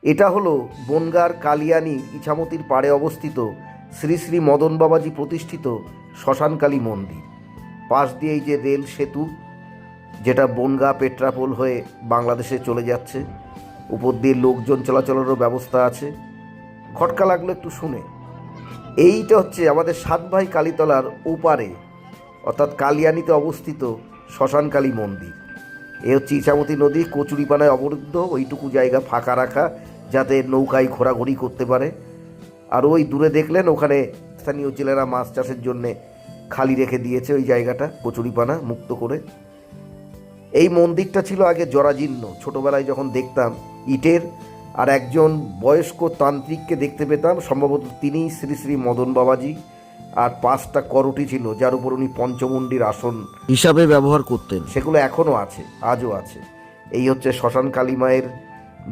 এটা হলো বনগাঁর কালিয়ানী ইছামতির পাড়ে অবস্থিত শ্রী শ্রী মদন বাবাজি প্রতিষ্ঠিত শ্মশানকালী মন্দির। পাশ দিয়ে এই যে রেল সেতু, যেটা বনগাঁ পেট্রাপোল হয়ে বাংলাদেশে চলে যাচ্ছে, উপর দিয়ে লোকজন চলাচলেরও ব্যবস্থা আছে। খটকা লাগলো একটু শুনে। এইটা হচ্ছে আমাদের সাতভাই কালীতলার ওপারে, অর্থাৎ কালিয়ানীতে অবস্থিত শ্মশানকালী মন্দির। এ হচ্ছে ইছামতি নদী কচুরিপানায় অবরুদ্ধ, ওইটুকু জায়গা ফাঁকা রাখা যাতে নৌকায় ঘোরাঘুরি করতে পারে। আর ওই দূরে দেখলেন ওখানে স্থানীয় জেলেরা মাছ চাষের জন্যে খালি রেখে দিয়েছে ওই জায়গাটা, কচুরিপানা মুক্ত করে। এই মন্দিরটা ছিল আগে জরাজীর্ণ, ছোটোবেলায় যখন দেখতাম ইটের। আর একজন বয়স্ক তান্ত্রিককে দেখতে পেতাম, সম্ভবত তিনিই শ্রী শ্রী মদন বাবাজি। আর 5টা করটি ছিল যার উপর উনি পঞ্চমুণ্ডির আসন হিসাবে ব্যবহার করতেন। সেগুলো এখনও আছে, আজও আছে। এই হচ্ছে শ্মশান কালী মায়ের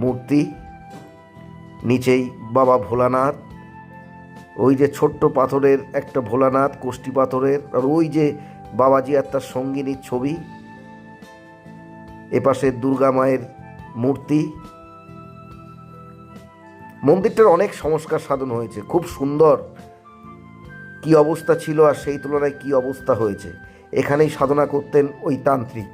মূর্তি, নিচেই বাবা ভোলানাথ। ওই যে ছোট্ট পাথরের একটা ভোলানাথ, কোষ্ঠী পাথরের। আর ওই যে বাবাজি আর তার সঙ্গিনীর ছবি। এপাশে দুর্গা মায়ের মূর্তি। মন্দিরটার অনেক সংস্কার সাধন হয়েছে, খুব সুন্দর। কি অবস্থা ছিল আর সেই তুলনায় কি অবস্থা হয়েছে। এখানেই সাধনা করতেন ওই তান্ত্রিক।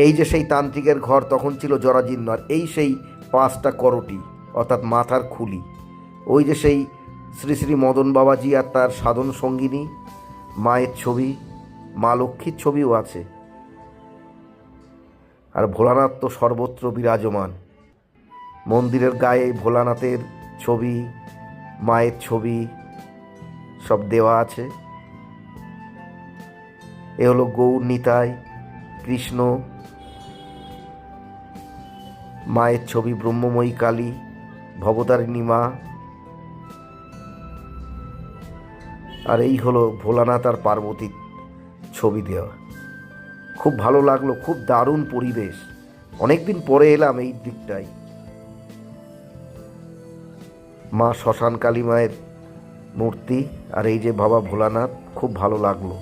এই যে সেই তান্ত্রিকের ঘর তখন ছিল জরাজীর্ণ। আর এই সেই 5টা করটি, অর্থাৎ মাথার খুলি। ওই যে সেই শ্রী শ্রী মদন বাবাজি আর তার সাধন সঙ্গিনী, মায়ের ছবি, মা লক্ষ্মীর ছবিও আছে। আর ভোলানাথ তো সর্বত্র বিরাজমান। মন্দিরের গায়ে ভোলানাথের ছবি, মায়ের ছবি সব দেওয়া আছে। এ হলো গৌর নিতাই, কৃষ্ণ, মায়ের ছবি ব্রহ্মময়ী কালী, ভবতারিণী মা। আর এই হলো ভোলানাথ আর পার্বতীর ছবি দেওয়া। খুব ভালো লাগলো, খুব দারুণ পরিবেশ। অনেকদিন পরে এলাম এই দিকটায়। মা শ্মশান কালী মায়ের মূর্তি আর এই যে বাবা ভোলানাথ, খুব ভালো লাগলো।